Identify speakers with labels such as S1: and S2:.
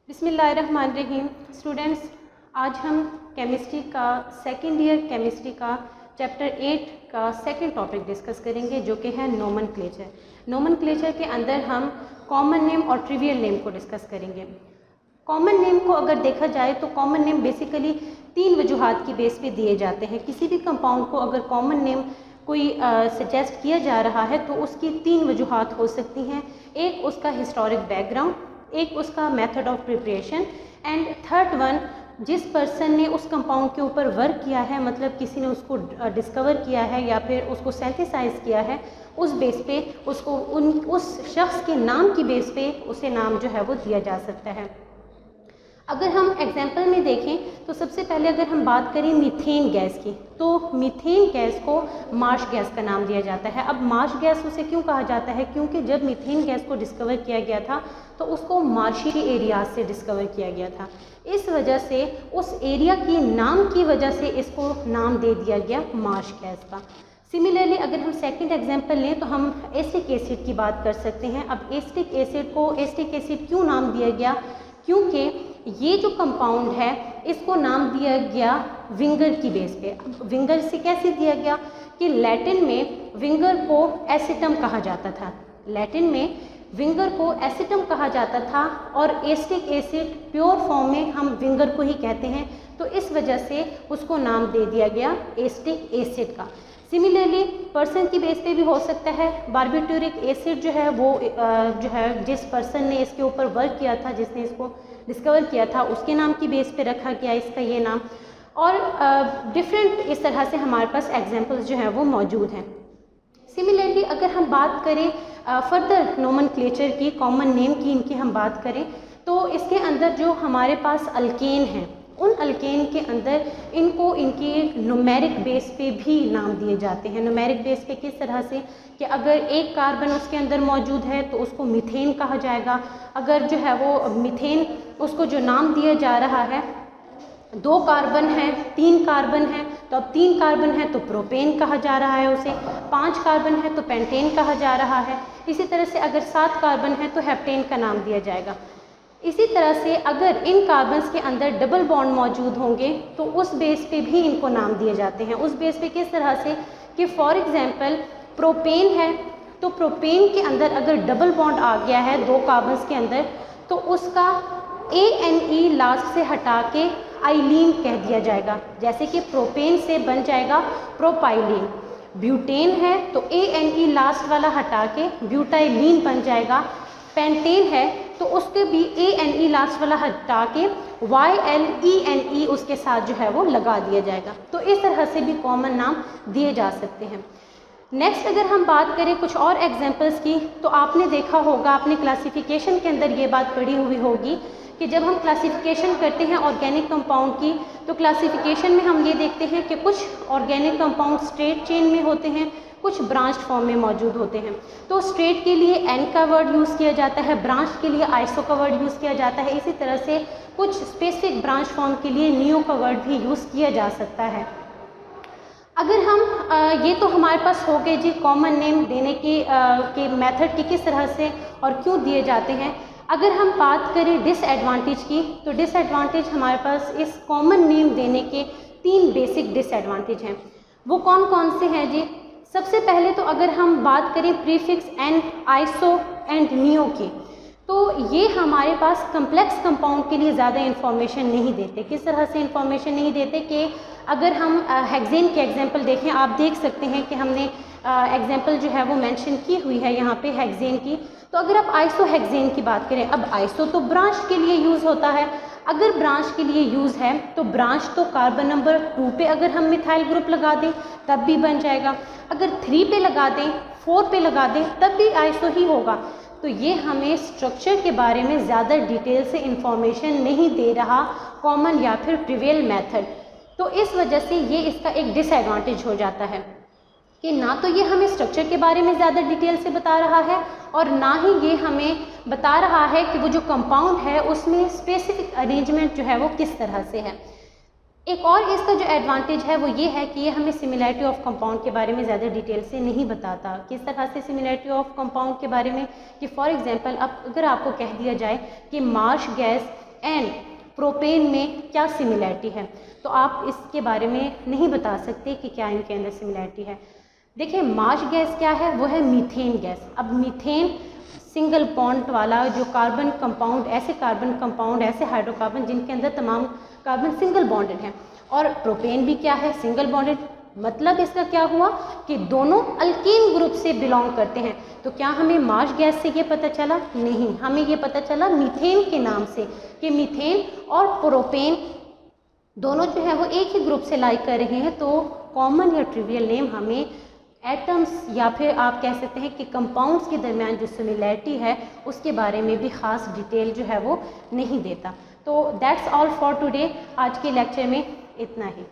S1: बिस्मिल्लाहिर्रहमानिर्रहीम। स्टूडेंट्स, आज हम केमिस्ट्री का सेकेंड ईयर केमिस्ट्री का चैप्टर 8 का सेकंड टॉपिक डिस्कस करेंगे, जो कि है नोमेनक्लेचर। नोमेनक्लेचर के अंदर हम कॉमन नेम और ट्रिवियल नेम को डिस्कस करेंगे। कॉमन नेम को अगर देखा जाए तो कॉमन नेम बेसिकली तीन वजूहात की बेस पे दिए जाते हैं। किसी भी कंपाउंड को अगर कॉमन नेम कोई सजेस्ट किया जा रहा है तो उसकी तीन वजूहात हो सकती हैं। एक उसका हिस्टोरिक बैकग्राउंड, एक उसका method of preparation, and third one जिस पर्सन ने उस कंपाउंड के ऊपर वर्क किया है, मतलब किसी ने उसको डिस्कवर किया है या फिर उसको सिंथेसाइज किया है, उस बेस पे उसको उस शख्स के नाम की बेस पे उसे नाम जो है वो दिया जा सकता है। अगर हम एग्जाम्पल में देखें तो सबसे पहले अगर हम बात करें मीथेन गैस की, तो मीथेन गैस को मार्श गैस का नाम दिया जाता है। अब मार्श गैस उसे क्यों कहा जाता है? क्योंकि जब मीथेन गैस को डिस्कवर किया गया था तो उसको मार्शी एरियाज से डिस्कवर किया गया था। इस वजह से उस एरिया की नाम की वजह से इसको नाम दे दिया गया मार्श गैस का। सिमिलरली अगर हम सेकंड एग्जांपल लें तो हम एसिटिक एसिड की बात कर सकते हैं। अब एसिटिक एसिड को एसिटिक एसिड क्यों नाम दिया गया? क्योंकि ये जो कंपाउंड है इसको नाम दिया गया विंगर की बेस पे। विंगर से कैसे दिया गया कि लैटिन में विंगर को एसिटम कहा जाता था। लैटिन में विंगर को एसिटम कहा जाता था और एसिटिक एसिड प्योर फॉर्म में हम विंगर को ही कहते हैं, तो इस वजह से उसको नाम दे दिया गया एसिटिक एसिड का। सिमिलरली पर्सन की बेस पे भी हो सकता है। बारबिटूरिक एसिड जो है वो जो है जिस पर्सन ने इसके ऊपर वर्क किया था, जिसने इसको डिस्कवर किया था, उसके नाम की बेस पे रखा गया इसका ये नाम। और डिफरेंट इस तरह से हमारे पास एग्जांपल्स जो हैं वो मौजूद हैं। सिमिलरली अगर हम बात करें फर्दर नोमेनक्लेचर की, कॉमन नेम की इनकी हम बात करें तो इसके अंदर जो हमारे पास अल्केन हैं, उन अल्केन के अंदर इनको इनकी एक न्यूमेरिक बेस पे भी नाम दिए जाते हैं। न्यूमेरिक बेस पे किस तरह से कि अगर एक कार्बन उसके अंदर मौजूद है तो उसको मीथेन कहा जाएगा। अगर जो है वो मीथेन उसको जो नाम दिया जा रहा है, 2 कार्बन है, 3 कार्बन है, तो अब 3 कार्बन है तो प्रोपेन कहा जा रहा है उसे, 5 कार्बन है तो पेंटेन कहा जा रहा है। इसी तरह से अगर 7 कार्बन है तो हेप्टेन का नाम दिया जाएगा। इसी तरह से अगर इन कार्बन्स के अंदर डबल बॉन्ड मौजूद होंगे तो उस बेस पे भी इनको नाम दिए जाते हैं। उस बेस पे किस तरह से कि फॉर एग्जांपल प्रोपेन है तो प्रोपेन के अंदर अगर डबल बॉन्ड आ गया है 2 कार्बन्स के अंदर तो उसका ANE लास्ट से हटा के आइलीन कह दिया जाएगा। जैसे कि प्रोपेन से बन जाएगा प्रोपाइलीन। ब्यूटेन है तो ANE लास्ट वाला हटा के ब्यूटाइलीन बन जाएगा। पेंटेन है तो उसके भी ANE लास्ट वाला हटा के YLENE उसके साथ जो है वो लगा दिया जाएगा। तो इस तरह से भी कॉमन नाम दिए जा सकते हैं। नेक्स्ट अगर हम बात करें कुछ और एग्जांपल्स की, तो आपने देखा होगा, आपने क्लासिफिकेशन के अंदर ये बात पढ़ी हुई होगी कि जब हम क्लासिफिकेशन करते हैं ऑर्गेनिक कंपाउंड की, तो क्लासिफिकेशन में हम ये देखते हैं कि कुछ ऑर्गेनिक कंपाउंड स्ट्रेट चेन में होते हैं, कुछ ब्रांच फॉर्म में मौजूद होते हैं। तो स्ट्रेट के लिए N का वर्ड यूज़ किया जाता है, ब्रांच के लिए आइसो का वर्ड यूज़ किया जाता है। इसी तरह से कुछ स्पेसिफिक ब्रांच फॉर्म के लिए नियो का वर्ड भी यूज़ किया जा सकता है। अगर हम ये तो हमारे पास हो गए जी कॉमन नेम देने के मेथड की, किस तरह से और क्यों दिए जाते हैं। अगर हम बात करें डिसएडवांटेज की, तो डिसएडवांटेज हमारे पास इस कॉमन नेम देने के 3 बेसिक डिसएडवांटेज हैं। वो कौन कौन से हैं जी? सबसे पहले तो अगर हम बात करें prefix and iso and neo की, तो ये हमारे पास कम्प्लेक्स कंपाउंड के लिए ज़्यादा इन्फॉर्मेशन नहीं देते। किस तरह से इन्फॉर्मेशन नहीं देते कि अगर हम हेक्सेन के एग्जांपल देखें, आप देख सकते हैं कि हमने एग्जांपल जो है वो मेंशन की हुई है यहाँ पे हेक्सेन की। तो अगर आप आइसो हेक्सेन की बात करें, अब आइसो तो ब्रांच के लिए यूज़ होता है। अगर ब्रांच के लिए यूज़ है तो ब्रांच तो कार्बन नंबर 2 पे अगर हम मिथाइल ग्रुप लगा दें तब भी बन जाएगा, अगर 3 पे लगा दें, 4 पे लगा दें तब भी आइसो ही होगा। तो ये हमें स्ट्रक्चर के बारे में ज़्यादा डिटेल से इंफॉर्मेशन नहीं दे रहा कॉमन या फिर ट्रिवियल मेथड। तो इस वजह से ये इसका एक डिसएडवांटेज हो जाता है कि ना तो ये हमें स्ट्रक्चर के बारे में ज़्यादा डिटेल से बता रहा है और ना ही ये हमें बता रहा है कि वो जो कंपाउंड है उसमें स्पेसिफिक अरेंजमेंट जो है वो किस तरह से है। एक और इसका जो एडवांटेज है वो ये है कि ये हमें सिमिलैरिटी ऑफ कंपाउंड के बारे में ज़्यादा डिटेल से नहीं बताता। किस तरह से सिमिलैरिटी ऑफ कंपाउंड के बारे में कि फॉर एग्जांपल अब अगर आपको कह दिया जाए कि मार्श गैस एंड प्रोपेन में क्या सिमिलैरिटी है, तो आप इसके बारे में नहीं बता सकते कि क्या इनके अंदर सिमिलैरिटी है। देखिए मार्श गैस क्या है, वो है मीथेन गैस। अब मीथेन सिंगल बॉन्ड वाला जो कार्बन कंपाउंड, ऐसे कार्बन कंपाउंड, ऐसे हाइड्रोकार्बन जिनके अंदर तमाम कार्बन सिंगल बॉन्डेड हैं। और प्रोपेन भी क्या है, सिंगल बॉन्डेड। मतलब इसका क्या हुआ कि दोनों अल्कीन ग्रुप से बिलोंग करते हैं। तो क्या हमें मार्श गैस से ये पता चला? नहीं, हमें ये पता चला मीथेन के नाम से कि मीथेन और प्रोपेन दोनों जो है वो एक ही ग्रुप से लाइक कर रहे हैं। तो कॉमन या ट्रिवियल नेम हमें एटम्स या फिर आप कह सकते हैं कि कंपाउंड्स के दरमियान जो सिमिलैरिटी है उसके बारे में भी ख़ास डिटेल जो है वो नहीं देता। तो दैट्स ऑल फॉर टुडे। आज के लेक्चर में इतना ही।